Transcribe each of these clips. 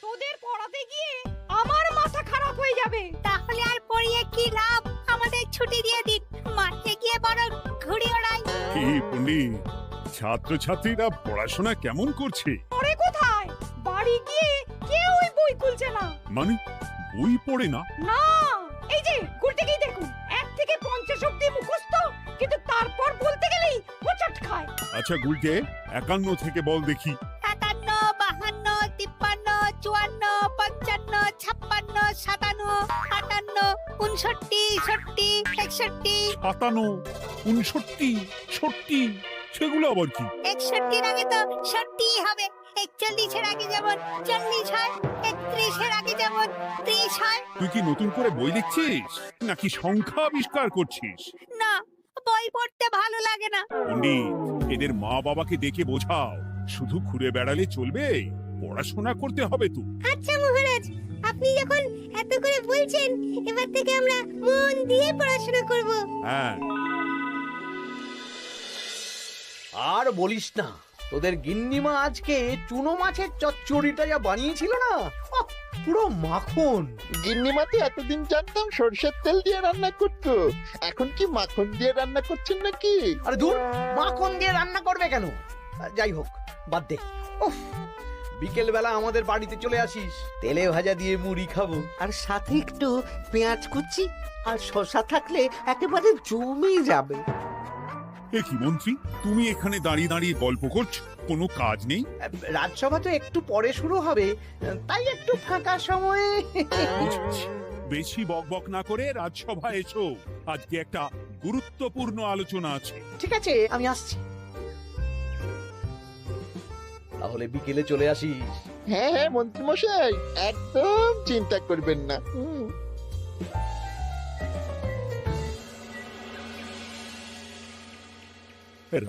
তোদের পড়াতে গিয়ে আমার মাথা খারাপ হয়ে যাবে। তাহলে আর পড়িয়ে কি লাভ? আমাদের ছুটি দিয়ে দিন, মাঠে গিয়ে বরং ঘুড়ি ওড়াই। কি পণ্ডিত, ছাত্রছাত্রীরা পড়াশোনা কেমন করছে? পড়ে কোথায়? বাড়ি গিয়ে কেউই বই খুলছে না। মানে বই পড়ে না? না, এই যে গুলটেকেই দেখুন, 1 থেকে 50 অবধি মুখস্থ, কিন্তু তারপর বলতে গেলেই হোঁচট খায়। আচ্ছা গুলটে, 51 থেকে বল দেখি। 51, 52, 53, 54, 55, 56, 57, 58, 59, 60, 61। 57, 59, 60, সেগুলো আবার কি? 61 আগে তো 60 হবে। 41 এর আগে যেমন 40 হয়, 31 এর আগে যেমন 30 হয়। তুই কি নতুন করে বই লিখছিস নাকি সংখ্যা আবিষ্কার করছিস? না, বই পড়তে ভালো লাগে না। পণ্ডিত, এদের মা বাবাকে ডেকে বোঝাও, শুধু ঘুরে বেড়ালে চলবে, পড়াশোনা করতে হবে তো। আচ্ছা মহারাজ, আপনি যখন এত করে বলছেন, এবার থেকে আমরা মন দিয়ে পড়াশোনা করব। হ্যাঁ, আর বলিস না, তোদের গিন্নিমা আজকে চুনো মাছের চচ্চড়িটা যা বানিয়েছিল না, আহ, পুরো মাখন। গিন্নিমাতে এতদিন জানতাম সরষের তেল দিয়ে রান্না করতো, এখন কি মাখন দিয়ে রান্না করছেন নাকি? আরে দূর, মাখন দিয়ে রান্না করবে কেন? যাই হোক, বাদ দে। উফ, বিকেল বেলা আমাদের বাড়িতে চলে আসিস, তেলে ভাজা দিয়ে মুড়ি খাবো। আর সাথে একটু পেঁয়াজ কুচি আর শসা থাকলে একেবারে জমে যাবে। এ কি মন্ত্রী, তুমি এখানে দাঁড়িয়ে দাঁড়িয়ে গল্প করছো, কোনো কাজ নেই? রাজসভা তো একটু পরে শুরু হবে, তাই একটু ফাঁকা সময়ে। বুঝেছি। বেশি বকবক না করে রাজসভায় এসো, আজকে একটা গুরুত্বপূর্ণ আলোচনা আছে। ঠিক আছে, আমি আসছি। তাহলে বিকেলে চলে আসিস। হ্যাঁ হ্যাঁ মন্ত্রী মশাই, একদম চিন্তা করবেন না।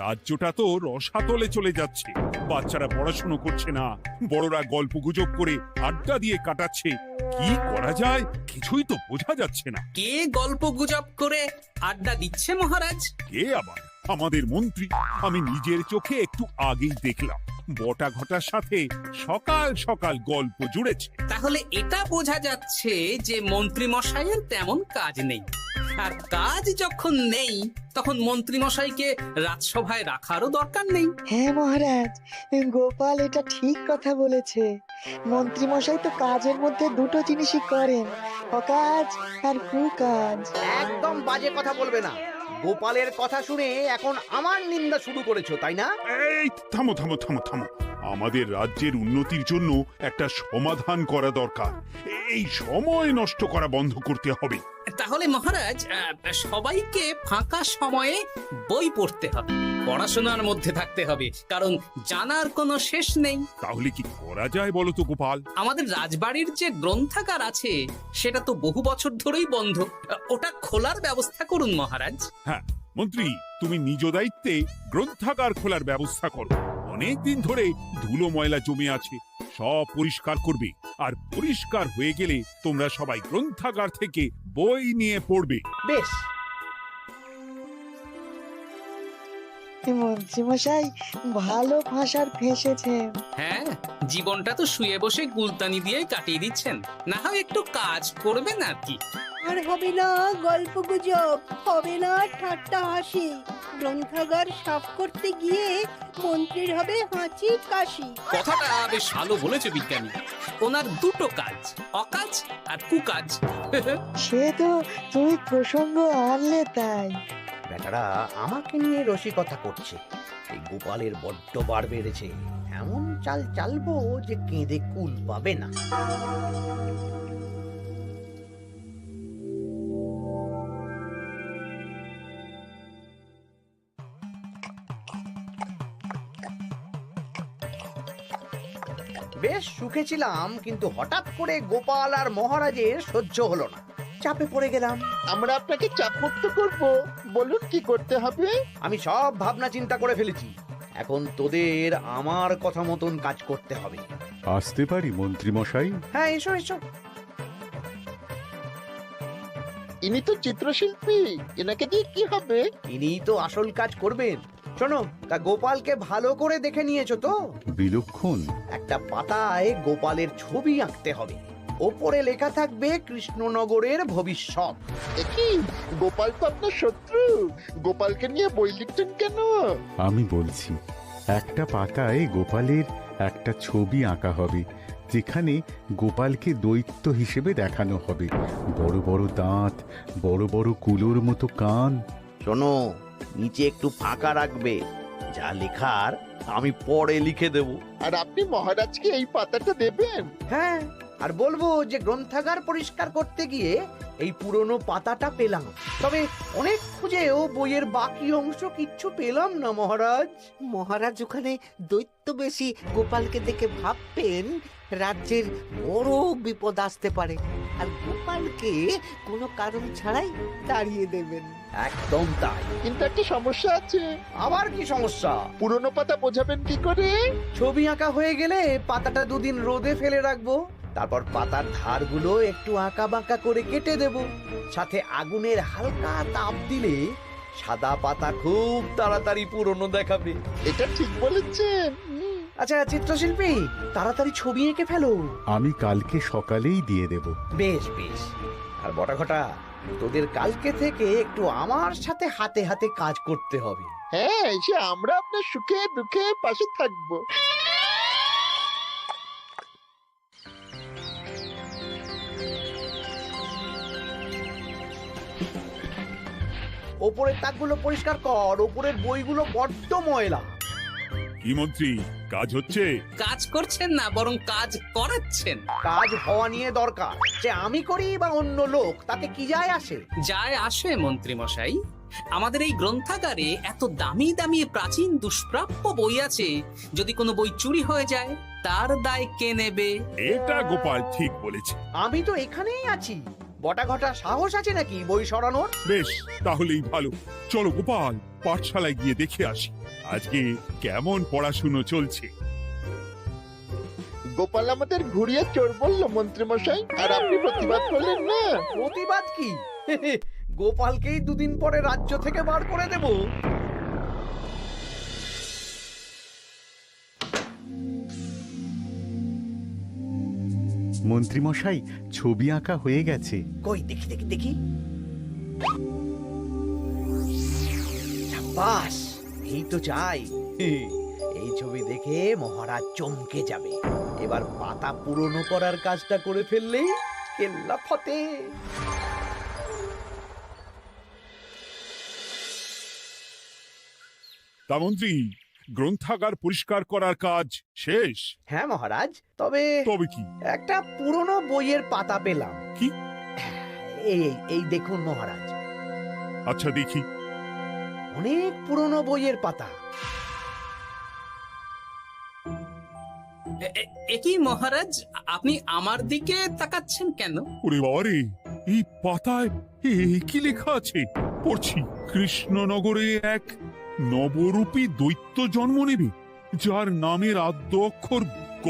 রাজ্যটা তো রসাতলে চলে যাচ্ছে, বাচ্চারা পড়াশুনো করছে না, বড়রা গল্প গুজব করে আড্ডা দিয়ে কাটাচ্ছে। কি করা যায় কিছুই তো বোঝা যাচ্ছে না। কে গল্প গুজব করে আড্ডা দিচ্ছে মহারাজ? কে আবার? আমাদের মন্ত্রী। আমি নিজের চোখে একটু আগেই দেখলাম, বটা ঘটার সাথে সকাল সকাল গল্প জুড়েছে। তাহলে এটা বোঝা যাচ্ছে যে মন্ত্রী মশাইয়ের তেমন কাজ নেই, আর কাজ যখন নেই তখন মন্ত্রী মশাইকে রাজসভায় রাখারও দরকার নেই। হ্যাঁ মহারাজ, গোপাল এটা ঠিক কথা বলেছে। মন্ত্রী মশাই তো কাজের মধ্যে দুটো জিনিসই করেন, অকাজ আর কুকাজ। একদম বাজে কথা বলবে না। গোপালের কথা শুনে এখন আমার নিন্দা শুরু করেছো, তাই না? এই থামো থামো থামো থামো, আমাদের রাজ্যের উন্নতির জন্য একটা সমাধান করা দরকার। এই সময় নষ্ট করা বন্ধ করতে হবে। তাহলে মহারাজ, সবাইকে ফাঁকা সময়ে বই পড়তে হবে, পড়াশোনার মধ্যে থাকতে হবে, কারণ জানার কোনো শেষ নেই। তাহলে কি করা যায় বলো তো গোপাল? আমাদের রাজবাড়ির যে গ্রন্থাগার আছে সেটা তো বহু বছর ধরেই বন্ধ, ওটা খোলার ব্যবস্থা করুন মহারাজ। হ্যাঁ মন্ত্রী, তুমি নিজ দায়িত্বে গ্রন্থাগার খোলার ব্যবস্থা করো। অনেক দিন ধরে ধুলো ময়লা জমে আছে, সব পরিষ্কার করবে, আর পরিষ্কার হয়ে গেলে তোমরা সবাই গ্রন্থাগার থেকে বই নিয়ে পড়বে। বেশ। মন্ত্রী মশাই ভালো ভাষার ফেঁসেছেন। হ্যাঁ, জীবনটা তো শুয়ে বসে গুলতানি দিয়ে কাটিয়ে দিচ্ছেন, না হয় একটু কাজ করবেন আর কি। আর হবে না গল্প গুজব, হবে না ঠাট্টা হাসি। গ্রন্থাগার সাফ করতে গিয়ে মন্ত্রীর হবে হাঁচি কাশি। কথাটা বেশ ভালো বলেছে বিজ্ঞানী। ওনার দুটো কাজ, অকাজ আর কুকাজ। সে তো তুমি প্রসঙ্গ আনলে তাই। বেটারা আমাকে নিয়ে রসিকতা করছে। এই গোপালের বড্ড বার বেড়েছে, এমন চাল চালবো যে কেঁদে কুল পাবে না। বেশ সুখে ছিলাম, কিন্তু হঠাৎ করে গোপাল আর মহারাজের সহ্য হলো না, চাপে পড়ে গেলাম। আমরা আপনাকে চাপমুক্ত করব, বলুন কি করতে হবে? আমি সব ভাবনা চিন্তা করে ফেলেছি, এখন তোদের আমার কথা মতন কাজ করতে হবে। আসতে পারি মন্ত্রী মশাই? হ্যাঁ, এসো এসো। ইনি তো চিত্রশিল্পী, এনাকে দিয়ে কি হবে? ইনিই তো আসল কাজ করবেন। শোনো, তা গোপালকে ভালো করে দেখে নিয়েছো তো? বিলক্ষণ। একটা পাতায় গোপালের ছবি আঁকতে হবে, ওপরে লেখা থাকবে কৃষ্ণনগরের ভবিষ্যৎ। কি গোপাল তো আপনার শত্রু, গোপালকে নিয়ে বই লিখতেন কেন? আমি বলছি, একটা পাতায় গোপালের একটা ছবি আঁকা হবে, যেখানে গোপালকে দৈত্য হিসেবে দেখানো হবে। বড় বড় দাঁত, বড় বড় কুলোর মতো কান। শোনো, নিচে একটু ফাঁকা রাখবে, যা লেখার আমি পরে লিখে দেব। আর আপনি মহারাজকে এই পাতাটা দেবেন? হ্যাঁ, আর বলবো যে গ্রন্থাগার পরিষ্কার করতে গিয়ে এই পুরনো পাতাটা পেলাম, তবে অনেক খুঁজেও বইয়ের বাকি অংশ কিচ্ছু পেলাম না মহারাজ। মহারাজ ওখানে দৈত্য বেশি গোপালকে দেখে ভাববেন রাজ্যের বড় বিপদ আসতে পারে, আর গোপালকে কোনো কারণ ছাড়াই তাড়িয়ে দেবেন। একদম তাই। কিন্তু একটা সমস্যা আছে। আবার কি সমস্যা? পুরনো পাতা বোঝাবেন কি করে? ছবি আঁকা হয়ে গেলে পাতাটা দুদিন রোদে ফেলে রাখবো, তারপর পাতার ধারগুলো একটু আঁকা বাঁকা করে কেটে দেব, সাথে আগুনের হালকা তাপ দিলে সাদা পাতা খুব তাড়াতাড়ি পুরনো দেখাবে। এটা ঠিক বলেছেন। আচ্ছা চিত্রশিল্পী, তাড়াতাড়ি ছবি এঁকে ফেলো। আমি কালকে সকালেই দিয়ে দেব। বেশ বেশ। আর বটাঘটা, তোদের কালকে থেকে একটু আমার সাথে হাতে হাতে কাজ করতে হবে। হ্যাঁ, সে আমরা আপনার সুখে দুঃখে পাশে থাকবো। ওপরের তাকগুলো পরিষ্কার কর, ওপরের বইগুলো বড্ড ময়লা। কি মন্ত্রী, কাজ হচ্ছে? কাজ করছেন না, বরং কাজ করাচ্ছেন। কাজ হওয়া নিয়ে দরকার, যে আমি করি বা অন্য লোক, তাতে কি যায় আসে? যায় আসে মন্ত্রী মশাই। আমাদের এই গ্রন্থাগারে এত দামি দামি প্রাচীন দুষ্প্রাপ্য বই আছে, যদি কোনো বই চুরি হয়ে যায় তার দায় কে নেবে? এটা গোপাল ঠিক বলেছে। আমি তো এখানেই আছি, বটাঘটা সাহস আছে নাকি বই সরানোর? বেশ, তাহলেই ভালো। চলো গোপাল, পাঠশালায় গিয়ে দেখে আসি আজকে কেমন পড়াশুনো চলছে। গোপাল আমাদের ঘুরিয়ে চোর বললো মন্ত্রী মশাই, আর আপনি প্রতিবাদ করলেন না। প্রতিবাদ কি? গোপালকেই দুদিন পরে রাজ্য থেকে বার করে দেব। মন্ত্রীমশাই, ছবি আঁকা হয়ে গেছে। কই দেখি দেখি দেখি। বাস, এই তো চাই। এই ছবি দেখে মহারাজ চমকে যাবে। এবার পাতা পুরনো করার কাজটা করে ফেললেই কেল্লা ফতে। তা মন্ত্রী, গ্রন্থাগার পরিষ্কার করার কাজ শেষ? হ্যাঁ মহারাজ, তবে তবে কি? একটা পুরনো বইয়ের পাতা পেলাম। কি? এই এই দেখুন মহারাজ, আচ্ছা দেখি। অনেক পুরনো বইয়ের পাতা। একই মহারাজ, আপনি আমার দিকে তাকাচ্ছেন কেন? ওরে বাবারে, এই পাতায় কি লেখা আছে? পড়ছি, কৃষ্ণনগরে এক নবরূপী দৈত্য জন্ম নেবে, যার নামের আদ্য অক্ষর গ।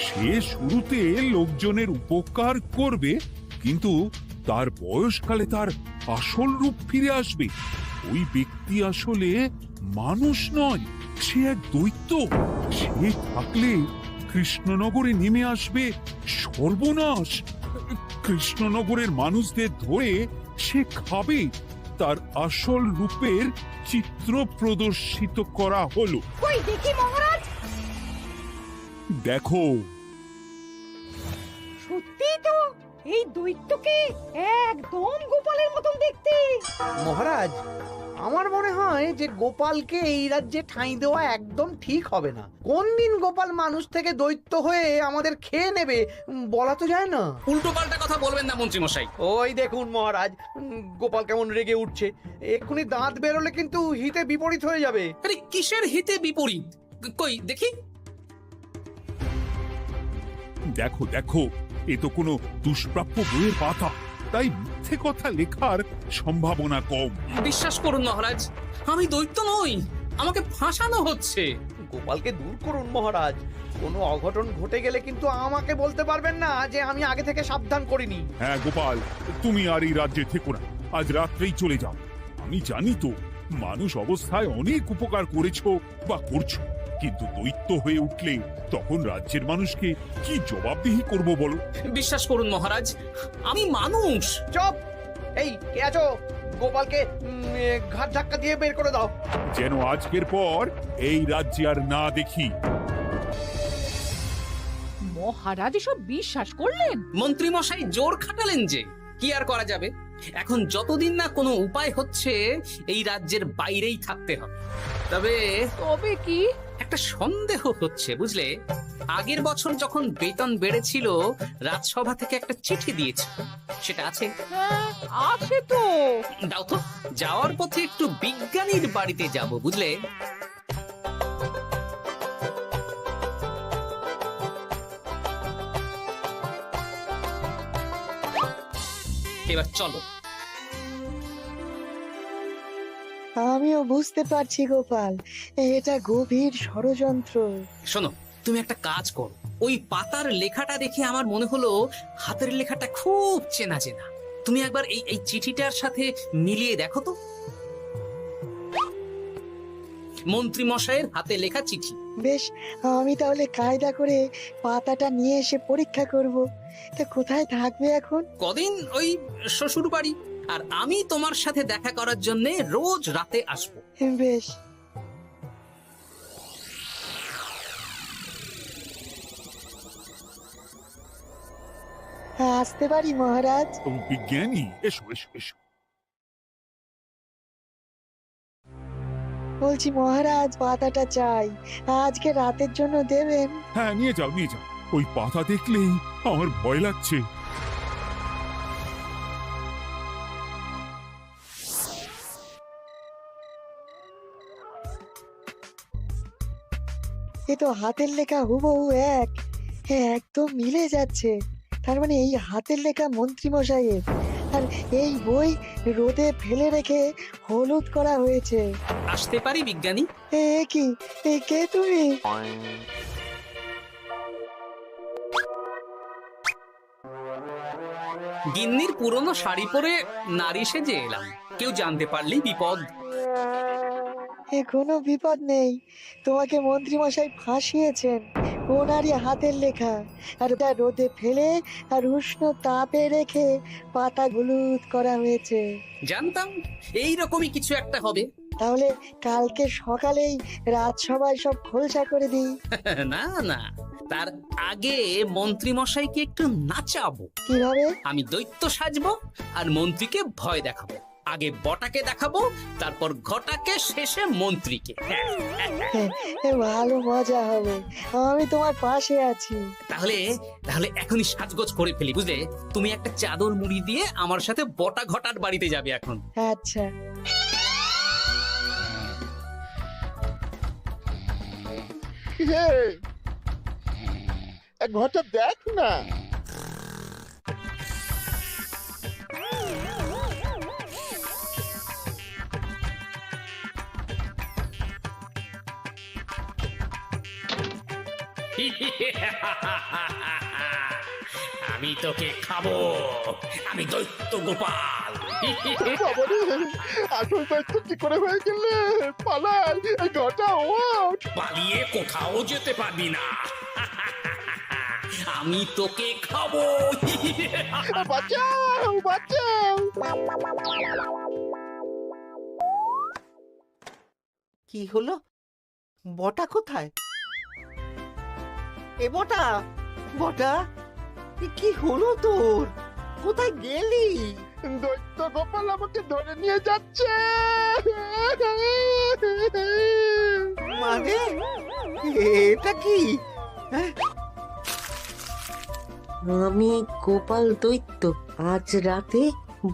সে শুরুতে লোকজনের উপকার করবে, কিন্তু তার বয়সকালে তার আসল রূপ ফিরে আসবে। ওই ব্যক্তি আসলে মানুষ নয়, সে এক দৈত্য। সে থাকলে কৃষ্ণনগরে নেমে আসবে সর্বনাশ। কৃষ্ণনগরের মানুষদের ধরে সে খাবে। তার আসল রূপের চিত্র প্রদর্শিত করা হলো। কই দেখি মহারাজ। দেখো, সত্যি তো, এই দৈত্যকে একদম গোপালের মতন দেখতে। মহারাজ, আমার মনে হয় যে গোপালকে এই রাজ্যে ঠাঁই দেওয়া একদম ঠিক হবে না। কোন দিন গোপাল মানুষ থেকে দৈত্য হয়ে আমাদের খেয়ে নেবে বলা তো যায় না। উল্টো পাল্টা কথা বলবেন না মন্ত্রী মশাই। ওই দেখুন মহারাজ, গোপাল কেমন রেগে উঠছে। এক্ষুনি দাঁত বেরোলে কিন্তু হিতে বিপরীত হয়ে যাবে। আরে কিসের হিতে বিপরীত? কই দেখি। দেখো দেখো, এ তো কোনো দুষ্প্রাপ্য বইয়ের পাতা, তাই মিথ্যে কথা লেখার সম্ভাবনা কম। বিশ্বাস করুন মহারাজ, আমি দৈত্য নই, আমাকে ফাঁসানো হচ্ছে। গোপালকে দূর করুন মহারাজ। কোনো অঘটন ঘটে গেলে কিন্তু আমাকে বলতে পারবেন না যে আমি আগে থেকে সাবধান করিনি। হ্যাঁ গোপাল, তুমি আর এই রাজ্যে থেকো না, আজ রাত্রেই চলে যাও। আমি জানি তো মানুষ অবস্থায় অনেক উপকার করেছো বা করছো, কিন্তু দৈত্য হয়ে উঠলে তখন রাজ্যের মানুষকে কি জবাবদিহি করব বলো? বিশ্বাস করুন মহারাজ, আমি মানুষ। চুপ! এই কে আছো? গোপালকে ঘাট ধাক্কা দিয়ে বের করে দাও। যেন আজকের পর এই রাজ্যে আর না দেখি। মহারাজ এসব বিশ্বাস করলেন? মন্ত্রী মশাই জোর খাটালেন যে, কি আর করা যাবে। এখন যতদিন না কোনো উপায় হচ্ছে, এই রাজ্যের বাইরেই থাকতে হবে। তবে কি? একটা সন্দেহ হচ্ছে বুঝলে। আগের বছর যখন বেতন বেড়েছিল, রাজসভা থেকে একটা চিঠি দিয়েছে, সেটা আছে? হ্যাঁ, আছে তো। দাও তো, যাওয়ার পথে একটু বিজ্ঞানীর বাড়িতে যাব বুঝলে। এবার চলো। আমিও বুঝতে পারছি গোপাল, এটা গভীর ষড়যন্ত্র। শোনো, তুমি একটা কাজ করো। ওই পাতার লেখাটা দেখে আমার মনে হলো হাতের লেখাটা খুব চেনা চেনা। তুমি একবার এই চিঠিটার সাথে মিলিয়ে দেখো তো। মন্ত্রী মশাইয়ের হাতে লেখা চিঠি। বেশ, আমি তাহলে কায়দা করে পাতাটা নিয়ে এসে পরীক্ষা করব। তা কোথায় থাকবে এখন? কদিন ওই শ্বশুর বাড়ি, আর আমি তোমার সাথে দেখা করার জন্য রোজ রাতে আসবো। বেশ। আসতে পারি মহারাজ? বিজ্ঞানী, এসো এসো এসো। বলছি মহারাজ, পাতাটা চাই, আজকে রাতের জন্য দেবেন? হ্যাঁ, নিয়ে যাও নিয়ে যাও। ওই পাতা দেখলেই আমার ভয় লাগছে। এ তো হাতের লেখা হুবহু এক। একদম মিলে যাচ্ছে। তার মানে এই হাতের লেখা মন্ত্রী মশাইয়ের, আর এই বই রোদে ফেলে রেখে হলুদ করা হয়েছে। আসতে পারি বিজ্ঞানী? এ কি, এ কে তুমি? গিন্নির পুরনো শাড়ি পরে নারী সেজে এলাম, কেউ জানতে পারলেই বিপদ। এ কোনো বিপদ নেই, তোমাকে মন্ত্রী মশাই ফাঁসিয়েছেন। ওনারই হাতের লেখা, আর ওটা রোদে ফেলে আর উষ্ণ তাপে রেখে পাতা হলুদ করা হয়েছে। জানতাম এইরকমই কিছু একটা হবে। তাহলে কালকে সকালেই রাজসভায় সব খোলসা করে দিই। না না, তার আগে মন্ত্রী মশাইকে একটু নাচাবো। কিভাবে? আমি দৈত্য সাজবো আর মন্ত্রীকে ভয় দেখাবো। আগে বটাকে দেখাবো, তারপর ঘটাকে, শেষে মন্ত্রীকে। ভালো মজা হবে, আমি তোমার পাশে আছি। তাহলে তাহলে এখনই সাজগোজ করে ফেলি বুঝলে। তুমি একটা চাদর মুড়ি দিয়ে আমার সাথে বটা ঘটার বাড়িতে যাবে এখন। আচ্ছা। হে, এক ঘটা দেখ না। আমি তোকে খাবো, আমি দৈত্য গোপাল। বাবারে, আসল দায়িত্ব কি করে হয়ে গেলে? পালাই, এই ঘটা ওঠ। পালিয়ে কোথাও যেতে পারবি না, আমি তোকে খাবো। বাঁচাও বাঁচাও। কি হলো? বটা কোথায়? এ বটা, বটা, এ কি হলো তোর? কোথায় গেলি? দৈত্য গোপাল আমাকে ধরে নিয়ে যাচ্ছে। মানে এটা কি? আমি গোপাল দৈত্য। আজ রাতে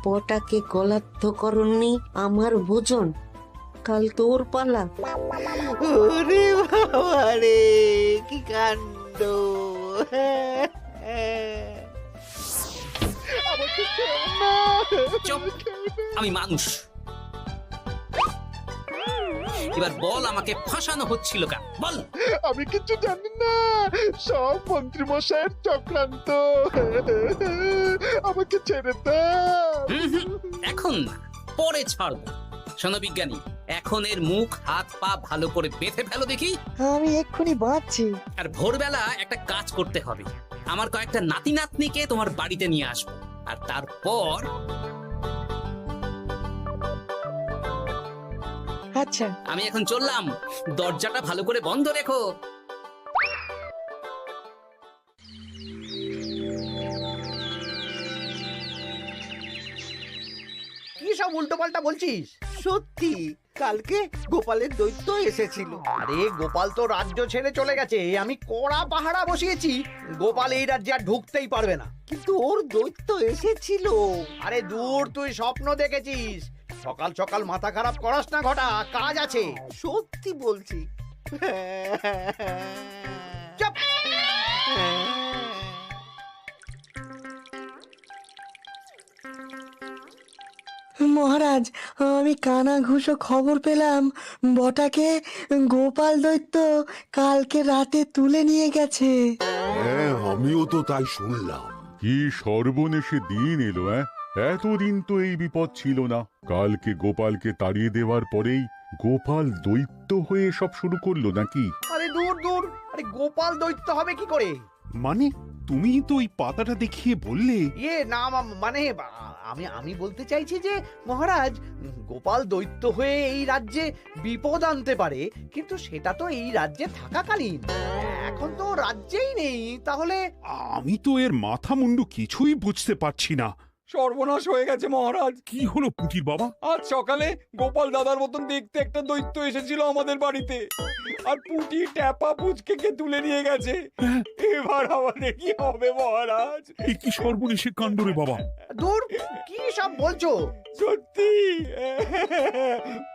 বটাকে গলাদ্ধ করনি আমার ভোজন, কাল তোর পালা। ওরে বাবা রে, কি কাণ্ড! আমাকে খেও না। চুপ, আমি মানুষ। এবার বল, আমাকে ফাঁসানো হচ্ছিল কেন? বল। আমি কিছু জানি না, সব মন্ত্রী মশাইয়ের চক্রান্ত। আমাকে ছেড়ে দাও। এখন না, পরে ছাড়বো। শোনো বিজ্ঞানী, এখন এর মুখ হাত পা ভালো করে বেঁধে ফেলো দেখি। আমি এক্ষুনি বাঁচছি। আর ভোরবেলা একটা কাজ করতে হবে, আমার কয়েকটা নাতি নাতনিকে তোমার বাড়িতে নিয়ে আসবো, আর তারপর আচ্ছা, আমি এখন চললাম, দরজাটা ভালো করে বন্ধ রেখো। কি সব উল্টো পাল্টা বলছিস? সত্যি কালকে গোপালের দৈত্য এসেছিল। আরে গোপাল তো রাজ্য ছেড়ে চলে গেছে, আমি কড়া পাহারা বসিয়েছি। গোপাল এই রাজ্যে আর ঢুকতেই পারবে না। কিন্তু ওর দৈত্য এসেছিল। আরে দূর, তুই স্বপ্ন দেখেছিস। সকাল সকাল মাথা খারাপ করাস না ঘটা, কাজ আছে। সত্যি বলছি। চুপ! মহারাজ, আমি কানা ঘুষো খবর পেলাম বটাকে গোপাল দৈত্য কালকে রাতে তুলে নিয়ে গেছে। হ্যাঁ, আমিও তো তাই শুনলাম। কি সর্বনেশে দিন এলো! এতদিন তো এই বিপদ ছিল না। কালকে গোপালকে তাড়িয়ে দেওয়ার পরেই গোপাল দৈত্য হয়ে সব শুরু করলো নাকি? আরে দূর দূর, আরে গোপাল দৈত্য হবে কি করে? মানে তুমি তো ওই পাতাটা দেখিয়ে বললে। না মানে আমি বলতে চাইছি যে মহারাজ, গোপাল দৈত্য হয়ে এই রাজ্যে বিপদ আনতে পারে, কিন্তু সেটা তো এই রাজ্যে থাকাকালীন। এখন তো রাজ্যেই নেই, তাহলে আমি তো এর মাথা মুন্ডু কিছুই বুঝতে পারছি না। সর্বনাশ হয়ে গেছে মহারাজ। কি হলো পুটির বাবা? আজ সকালে গোপাল দাদার মতন দেখতে একটা দৈত্য এসেছিল আমাদের বাড়িতে, আর পুটি ট্যাপা পুচকে তুলে নিয়ে গেছে। এবার আমাদের কি হবে মহারাজ? এ কি সর্বনেশে কাণ্ড রে বাবা! দূর, কি সব বলছো? সত্যি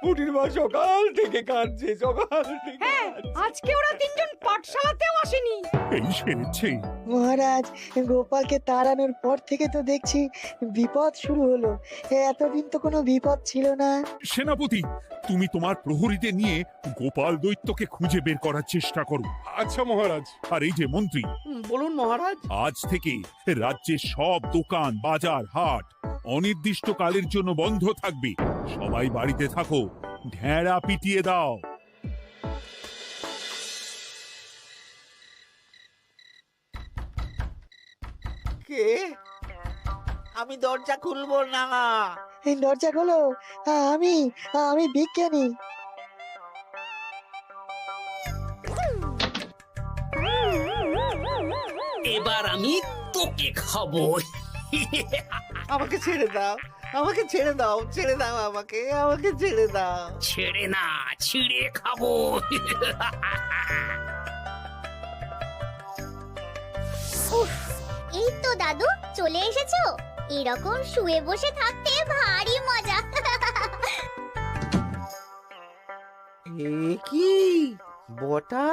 পুটির মা সকাল থেকে কাঁদছে, সকাল থেকে। হ্যাঁ, আজকে ওরা তিনজন পাঠশালাতেও আসেনি। এই সেরেছে। মহারাজ, গোপালকে তাড়ানোর পর থেকে তো দেখছি বিপদ শুরু হলো। এতদিন তো কোনো বিপদ ছিল না। সেনাপতি, তুমি তোমার প্রহরীদের নিয়ে গোপাল দৈত্যকে খুঁজে বের করার চেষ্টা করো। আচ্ছা মহারাজ। আর এই যে মন্ত্রী, বলুন মহারাজ। আজ থেকে রাজ্যের সব দোকান, বাজার, হাট অনির্দিষ্টকালের জন্য বন্ধ থাকবে। সবাই বাড়িতে থাকো, ঢেঁড়া পিটিয়ে দাও। কে? আমি দরজা খুলবো না। এই দরজা খোলো। আমি বিজ্ঞানী। এবার আমি তোকে খাবো। আমাকে ছেড়ে দাও, আমাকে ছেড়ে দাও, ছেড়ে দাও, আমাকে ছেড়ে দাও। ছেড়ে না, ছিঁড়ে খাবো। এই তো দাদু চলে এসেছো। এরকম শুয়ে বসে থাকতে ভারী মজা। এ কি বটা,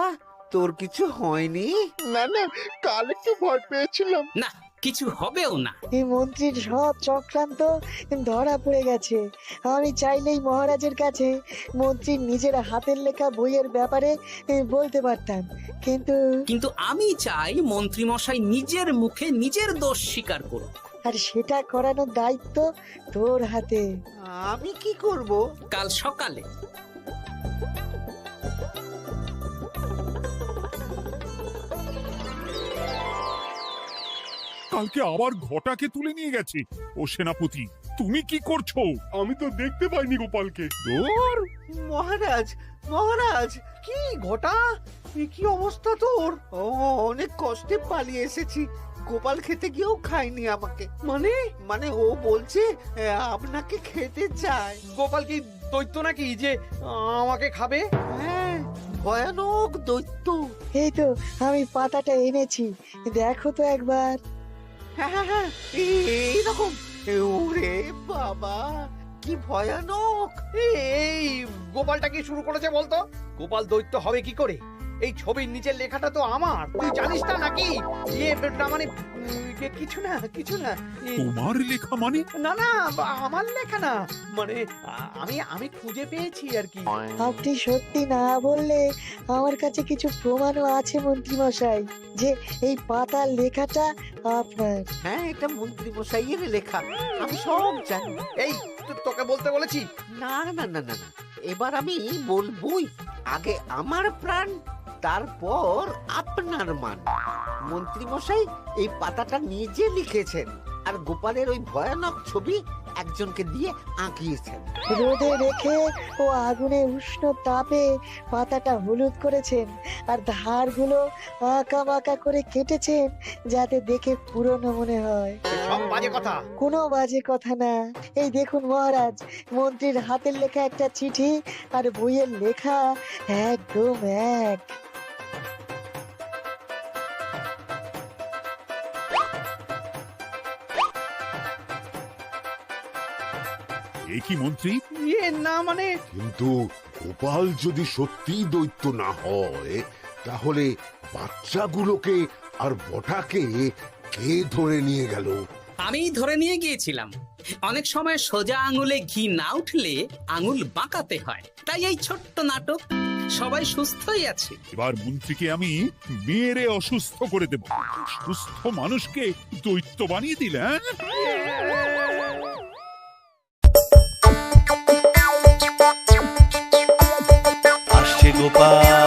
তোর কিছু হয়নি? না না, কাল একটু ভয় পেয়েছিলাম। না, কিছু হবেও না। এই মন্ত্রীর সব চক্রান্ত ধরা পড়ে গেছে। আমি চাইলেই মহারাজের কাছে মন্ত্রীর নিজের হাতের লেখা বইয়ের ব্যাপারে বলতে পারতাম, কিন্তু আমি চাই মন্ত্রী মশাই নিজের মুখে নিজের দোষ স্বীকার করুক। আর সেটা করানোর দায়িত্ব তোর হাতে। আমি কি করব? কাল সকালে কালকে আবার ঘটাকে তুলে নিয়ে গেছে। ও সেনাপতি, তুমি কি করছো? আমি তো দেখতে পাইনি গোপালকে। দূর! মহারাজ, মহারাজ, কি ঘটা, কি অবস্থা তোর? অনেক কষ্টে পালিয়ে এসেছি। গোপাল খেতে গিয়েও খায়নি আমাকে। মানে ও বলছে আপনাকে খেতে চায়। গোপাল কি দৈত্য নাকি যে আমাকে খাবে? হ্যাঁ, ভয়ানক দৈত্য। এই তো আমি পাতাটা এনেছি, দেখো তো একবার। হ্যাঁ, এইরকম। ওরে বাবা, কি ভয়ানক! এই গোপালটা কি শুরু করেছে বলতো? গোপাল দৈত্য হবে কি করে? এই ছবির নিচের লেখাটা তো আমার, তুই জানিস না নাকি? না মানে কিছু না। তোমার লেখা মানে? না আমার লেখা না, মানে আমি খুঁজে পেয়েছি আর কি। আপনি সত্যি না বললে আমার কাছে কিছু প্রমাণও আছে মন্ত্রী মশাই, যে এই পাতার লেখাটা আপনার। হ্যাঁ, এটা মন্ত্রী মশাইয়ের লেখা, আমি সব জানি। এই তোকে বলতে বলেছি। না না না না না, এবার আমি বলবই, আগে আমার প্রাণ, তারপর আপনার মান। মন্ত্রী মশাই এই পাতাটা নিজে লিখেছেন, আর গোপালের ওই ভয়ানক ছবি একজনকে দিয়ে আঁকিয়েছেন। রোদে রেখে ও আগুনে উষ্ণ তাপে পাতাটা হলুদ করেছেন, আর ধারগুলো আঁকা বাঁকা করে কেটেছেন যাতে দেখে পুরনো মনে হয়। সব বাজে কথা। কোনো বাজে কথা না। এই দেখুন মহারাজ, মন্ত্রীর হাতের লেখা একটা চিঠি আর বইয়ের লেখা একদম এক। এ কি মন্ত্রী? ইয়ে না মানে কিন্তু গোপাল যদি সত্যি দৈত্য না হয়, তাহলে বাচ্চাগুলোকে আর বটাকে কে ধরে নিয়ে গেল? আমি ধরে নিয়ে গিয়েছিলাম। অনেক সময় সোজা আঙুলে ঘি না উঠলে আঙুল বাঁকাতে হয়, তাই এই ছোট্ট নাটক। সবাই সুস্থই আছে। এবার মন্ত্রীকে আমি মেরে অসুস্থ করে দেব। সুস্থ মানুষকে দৈত্য বানিয়ে দিলে, আসছে গোপাল